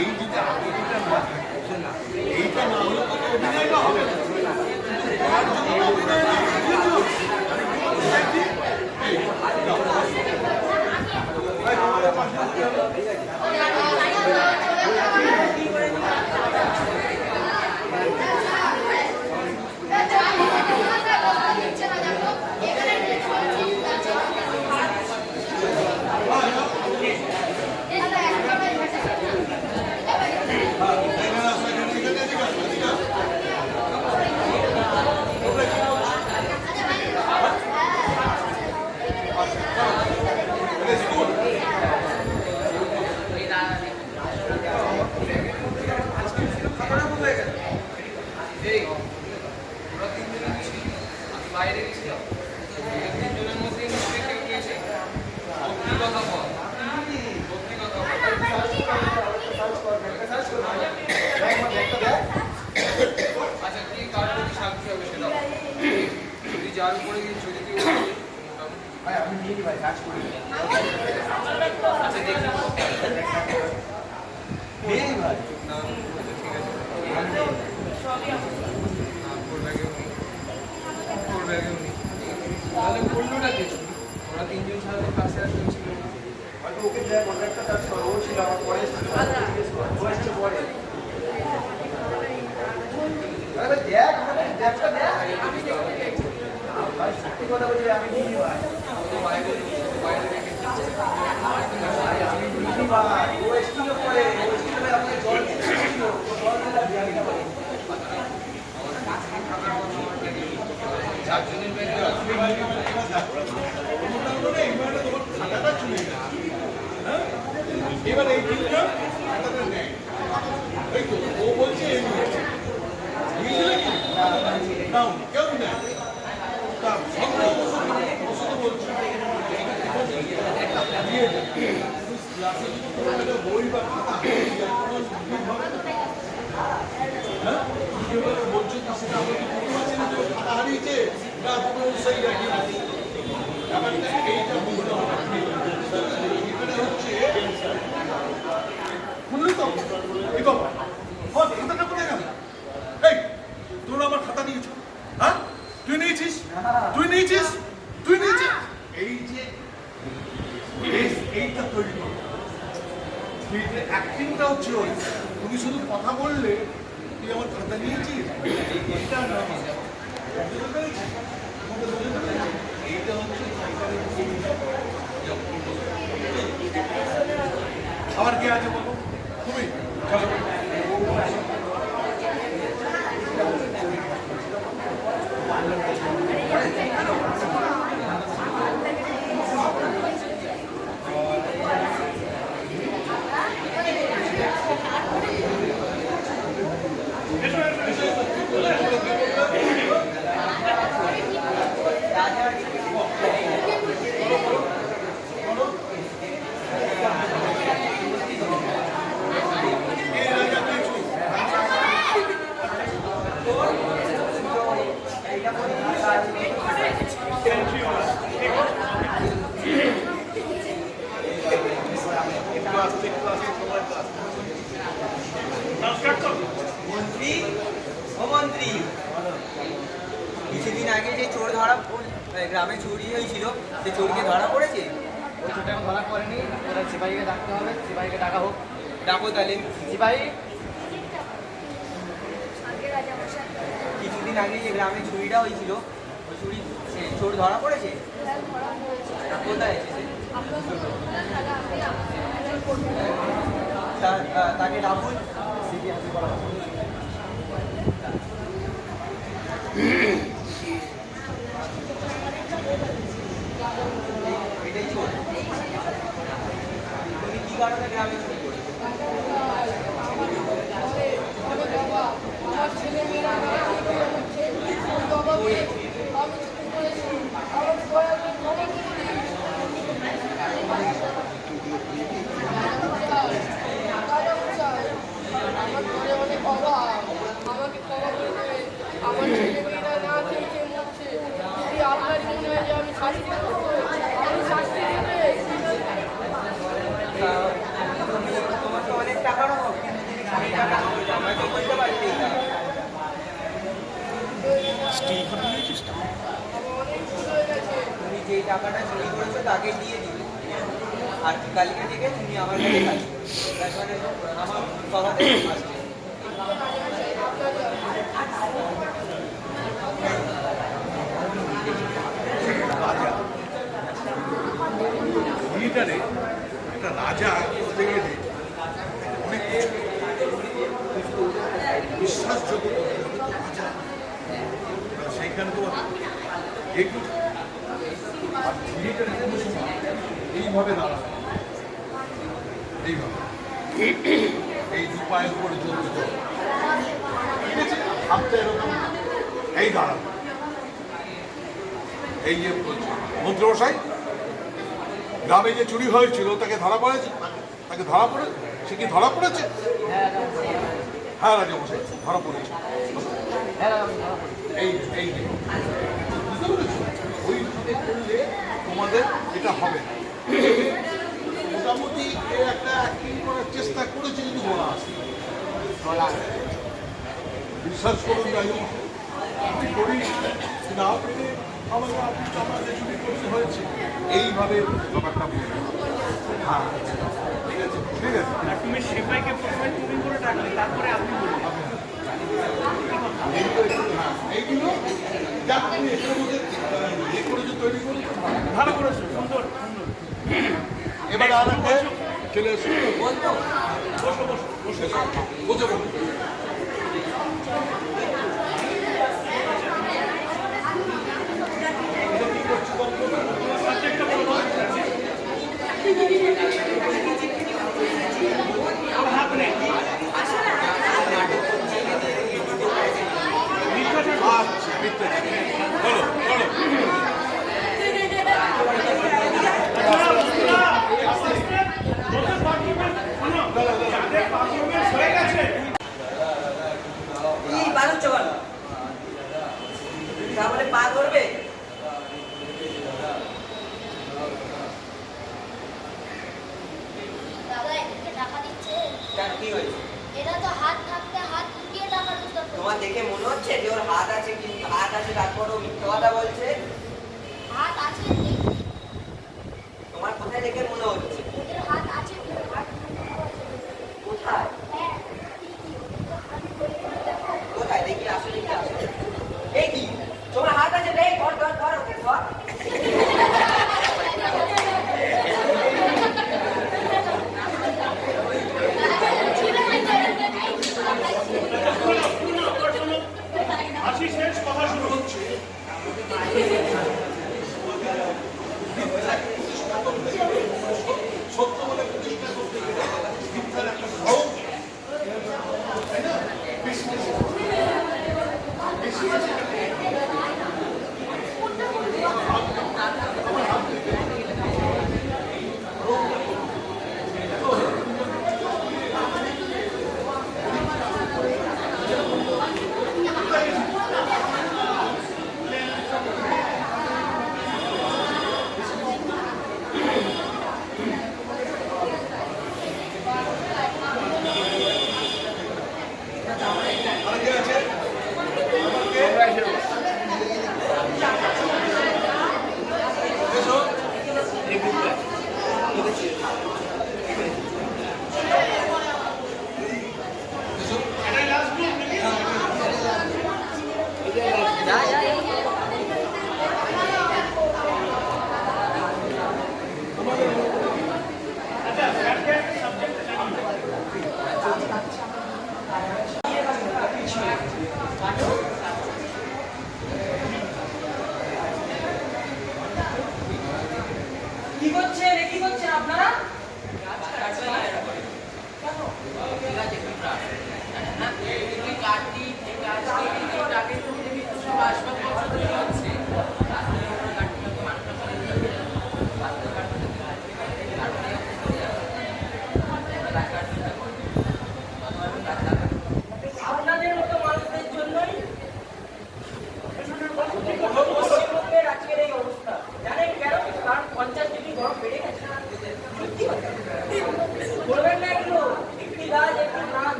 এই অভিনয়টা হবে না। তোমার জন্য অভিনয় না, বুঝেছো? বাইরে গেছিল তিনজনের মধ্যে কেউ গিয়েছে সত্যি কথা বল সত্যি কথা বল আচ্ছা কি কার প্রতি সাক্ষী হবে সেটা যদি যার উপরে যদি কেউ ভাই আপনি নিয়ে নি ভাই কাজ করি আচ্ছা দেখি নিয়ে নি ভাই না আচ্ছা ঠিক আছে তোর ব্যাগেও নেই তোর ব্যাগেও নেই তাহলে বললোটা কিছু ওরা তিনজন ছাড়া তো কাছে আসতে ছিল হয়তো ওকে যে কন্ট্রাক্টটা তার ও ছিল আমার পরে ও এসছে পরে আরে দেখ আমাদের দেখটা দেখ ভাই সত্যি কথা বলছি আমি নিয়ে নি ভাই বাইরে বাইরে রেখে ভাই আমি নিয়ে নি ভাই ও এসছিল পরে ও এসছিল আমাকে জল দিয়েছিল জল দিলা বিয়ারিটা ভাই চারজনের ব্যাগে এবার এই তিনজন খাতাটা নেয়, এই তো ও বলছে এই নিয়েছে। বুঝলে কি? নাও, কেউ নেয়। তা ভদ্রবশত বলছি, দিয়ে দে। ক্লাসে যদি কোনো একটা বই বা খাতা হারিয়ে যায়, কোনো সুবিধা হবে না? হ্যাঁ? কি এবারে বলছো কি সেটা আমরা কি করতে পারছি না যে ও খাতা হারিয়েছে? না কোনো সেই রাখি আছে। ব্যাপারটা এইটা বুঝতে হবে। এখানে হচ্ছে শুনলি তো? এই বাবা, আমার খাতাটা কোথায় গেল? এই, তোরা আমার খাতা নিয়েছো? হ্যাঁ? তুই নিয়েছিস? তুই নিয়েছিস? তুই নিয়েছিস? এই যে এইটা তৈরি করো। এই যে অ্যাক্টিংটা হচ্ছে ওই, তুমি শুধু কথা বললে তুই আমার খাতা নিয়েছিস? এটা না। বুঝতে পেরেছিস? এইটা হচ্ছে আবার কে আছে বলো? তুমি চলো। মন্ত্রী ও মন্ত্রী কিছুদিন আগে যে চোর ধরা গ্রামে চুরি হয়েছিল সে চোরকে ধরা পড়েছে ওই ছোটো এখন ধরা পড়েনি ওরা সিপাহীকে ডাকতে হবে সিপাহীকে ডাকা হোক ডাকো তাহলে সিপাহী কিছুদিন আগে যে গ্রামে চুরিটা হয়েছিল ওই চুরি সে চোর ধরা পড়েছে কোথায় এসেছে তাকে ডাকুন এটাই চোর তুমি কি কারণে গ্রামে চুরি করেছো আমার ছেলে মেয়েরা না খেয়ে মরছে যদি আপনার মনে হয় যে আমি শাস্তি দেবো আমি শাস্তি দেবে তোমার তো অনেক টাকার অভাব কিন্তু তুমি খালি টাকা আমাকে বলতে পারছি অনেক ভুল হয়ে গেছে। তুমি যেই টাকাটা চুরি করেছো তাকে দিয়ে দিবে আর কালকে থেকে তুমি আমার কাছে কাজ করবে তারপরে আমার সভাতে আসবে থিয়েটারে একটা রাজা হতে গেলে অনেক কিছু বিশ্বাসযোগ্য করতে হবে তো রাজা সেইখানে তো এগুলো আর থিয়েটারে কোনো সময় এইভাবে দাঁড়াবে এইভাবে এই দু পায়ের উপরে চলতে চলবে ঠিক আছে হাতটা এরকম এই দাঁড়াবে এই যে মন্ত্রমশাই গ্রামে যে চুরি হয়েছিল তাকে ধরা পড়েছে তাকে ধরা পড়ে সে কি ধরা পড়েছে হ্যাঁ রাজামশাই ধরা পড়েছে এই এই যে বুঝতে পেরেছো ওইভাবে করলে তোমাদের এটা হবে না মোটামুটি এ একটা অ্যাক্টিং করার চেষ্টা করেছে কিন্তু বলা আছে বিশ্বাস করুন যাই হোক আমি করি কিন্তু আপনি আমাকে আপনাকে চুরি করতে হয়েছে এইভাবে ব্যাপারটা বলতে হবে হ্যাঁ ঠিক আছে ঠিক আছে তুমি সেপাইকে প্রথমে চুরি করে ডাকলে তারপরে আপনি বলুন এইগুলো যা তুমি এটার মধ্যে ইয়ে করেছো তৈরি করেছো ভালো করেছো সুন্দর সুন্দর এবার আর একটা চলে এসো বলতো বসে বসে বসে আচ্ছা মিথ্যে বলো বলো এই বানাচ্ছ কেন তাহলে পা ধরবে দাদা এদেরকে টাকা দিচ্ছে কেন কি হয়েছে এরা তো হাত থাকতে হাত ঢুকিয়ে টাকা রোজগার করে তোমার দেখে মনে হচ্ছে যে ওর হাত আছে কিন্তু হাত আছে তারপরও মিথ্যা কথা বলছে হাত আছে নেই তোমার কোথায় দেখে মনে হচ্ছে ওদের হাত আছে কিন্তু হাত ঢুকিয়ে আছে। কোথায় হ্যাঁ ঠিকই ওদের তো হাত ঢুকিয়ে দেখো কোথায় দেখি আসলে কি আসলে এই কি তোমার হাত আছে নেই ধর ধর ধর ওকে ধর হাসি শেষ কথা শুরু হচ্ছে মিথ্যা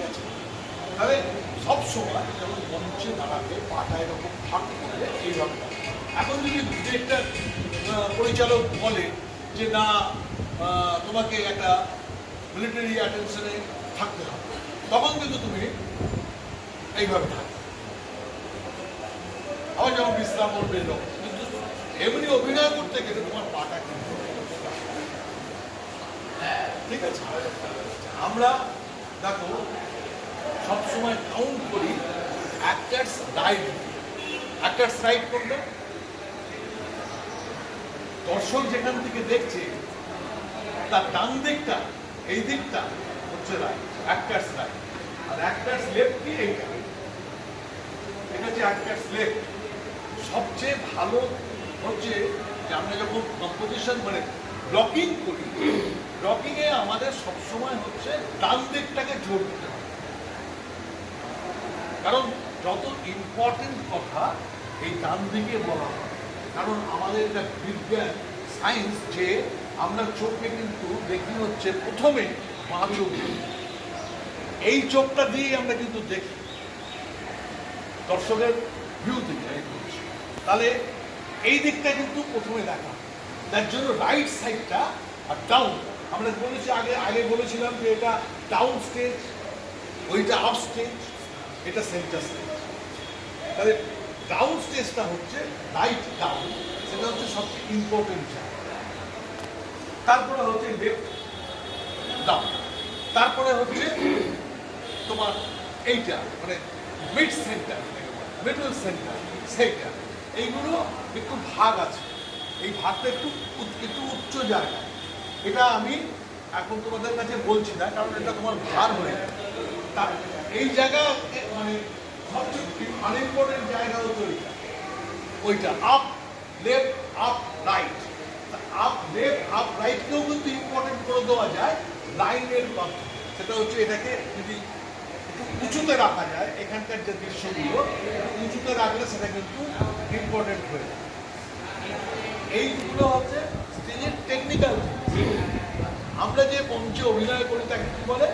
আছে? তাহলে সবসময় যখন মঞ্চে দাঁড়াবে পাটা এরকম ফাঁক করে এইভাবে দাঁড়াবে। এখন যদি ডিরেক্টর পরিচালক বলে যে না তোমাকে একটা মিলিটারি অ্যাটেনশনে থাকতে হবে, তখন কিন্তু তুমি এইভাবে থাকবে, আবার যখন বিশ্রাম করবে এরকম। কিন্তু এমনি অভিনয় করতে গেলে তোমার পাটা কিন্তু ঠিক আছে। আমরা দেখো সবসময় কাউন্ট করি অ্যাক্টার্স রাইট। অ্যাক্টার্স রাইট কোনটা? দর্শক যেখান থেকে দেখছে তার ডান দিকটা, এই দিকটা হচ্ছে রাইট, অ্যাক্টার্স রাইট। আর অ্যাক্টার্স লেফট কি? এইটা, এটা হচ্ছে অ্যাক্টার্স লেফট। সবচেয়ে ভালো হচ্ছে যে আমরা যখন কম্পোজিশন মানে ব্লকিং করি, ব্লকিংয়ে আমাদের সবসময় হচ্ছে ডান দিকটাকে জোর দিতে হবে, কারণ যত ইম্পর্টেন্ট কথা এই ডান দিকে বলা হয়। কারণ আমাদের এটা বিজ্ঞান, সায়েন্স, যে আমরা চোখে কিন্তু দেখি হচ্ছে প্রথমে বাঁ চোখ, এই চোখটা দিয়ে আমরা কিন্তু দেখি দর্শকের ভিউ থেকে। তাহলে এই দিকটা কিন্তু প্রথমে দেখা, তার জন্য রাইট সাইডটা আর ডাউন। আমরা বলেছি আগে বলেছিলাম যে এটা ডাউন স্টেজ, ওইটা আপ স্টেজ, এটা সেন্টার স্টেজ। তাহলে ডাউন স্টেজটা হচ্ছে রাইট ডাউন, সেটা হচ্ছে সবচেয়ে ইম্পর্টেন্ট জায়গা। তারপরে হচ্ছে লেফট ডাউন, তারপরে হচ্ছে তোমার এইটা মানে মিড সেন্টার, মিডল সেন্টার, সেইটা। এইগুলো একটু ভাগ আছে, এই ভাগটা একটু উচ্চ জায়গা। এটা আমি এখন তোমাদের কাছে বলছি না, কারণ এটা তোমার ভার হয়ে যায়। তা এই জায়গা মানে সবচেয়ে আনইম্পর্টেন্ট জায়গা হচ্ছে ওইটা up left, up right. Up left, up রাইটকেও কিন্তু ইম্পর্টেন্ট করে দেওয়া যায় লাইনের মাধ্যমে। সেটা হচ্ছে এটাকে যদি একটু উঁচুতে রাখা যায়, এখানকার যে দৃশ্যগুলো উঁচুতে রাখলে সেটা কিন্তু ইম্পর্টেন্ট হয়ে যায়। এইগুলো হচ্ছে স্টেজের টেকনিক্যাল। আমরা যে মঞ্চে অভিনয় করি তাকে কি বলে?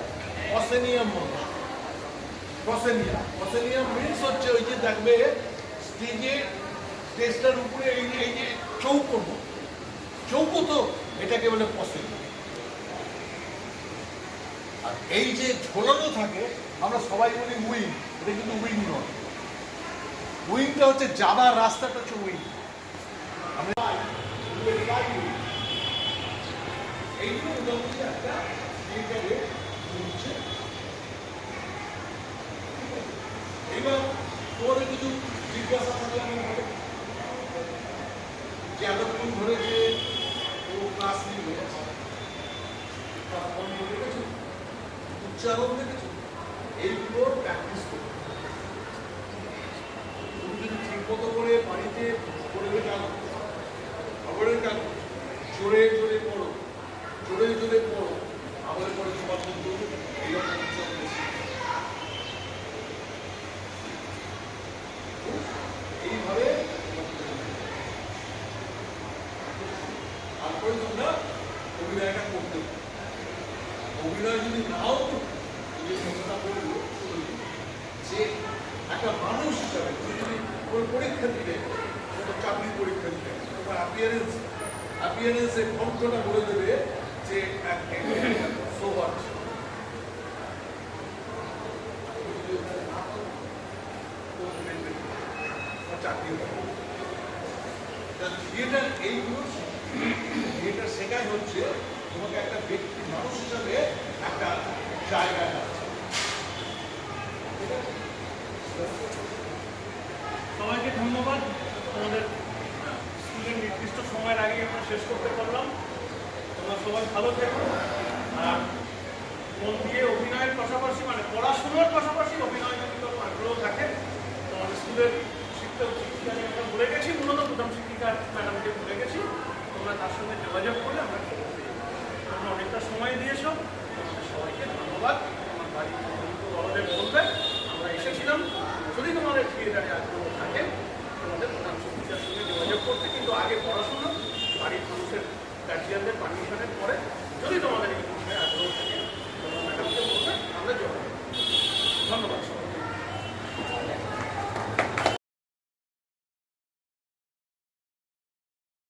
প্রসেনিয়াম মঞ্চ। প্রসেনিয়াম মিনস হচ্ছে ওই যে দেখবে স্টেজটার উপরে এই যে চৌকো তো এটাকে বলে প্রসেনিয়াম। আর এই যে ঝোলানো থাকে আমরা সবাই বলি উইং, এটা কিন্তু উইং নয়। উইংটা হচ্ছে যাবার রাস্তাটা হচ্ছে উইং। এবার তোর কিছু জিজ্ঞাসা থাকলে আমি বলবো যে এতক্ষণ ধরে যে ও ক্লাস নিবে, দেখেছো উচ্চারণ, দেখেছো, এইগুলো প্র্যাকটিস করবে। তুমি যদি ঠিক মতো করে বাড়িতে পড়বে জানো, খবরের কাগজ জোরে জোরে পড়ো, আমাদের পরে তোমার কিন্তু এইরকম উচ্চারণ বেশি। এইভাবে তারপরে তোমরা অভিনয়টা করতে পারো। অভিনয় যদি নাও করতে চেষ্টা করবো যে একটা মানুষ হিসাবে যদি কোনো পরীক্ষা দিলে, কোনো চাকরির পরীক্ষা দিলে, তোমার অ্যাপিয়ারেন্সের কণ্ঠটা বলে দেবে যে সোভার চাকরি হবে। থিয়েটার এইগুলো থিয়েটার শেখাই হচ্ছে তোমাকে একটা ব্যক্তি মানুষ হিসাবে একটা জায়গায় আছে। সবাইকে ধন্যবাদ। আমাদের স্কুলের নির্দিষ্ট সময়ের আগে আমরা শেষ করতে পারলাম। তোমরা সবাই ভালো থেকো, আর মন দিয়ে অভিনয়ের পাশাপাশি মানে পড়াশোনার পাশাপাশি অভিনয় যদি কোনো আগ্রহ থাকে, তো আমাদের স্কুলের শিক্ষিকাকে আমরা বলে গেছি, মূলত প্রধান শিক্ষিকা ম্যাডামকে বলে গেছি, তোমরা তার সঙ্গে যোগাযোগ করলে আমরা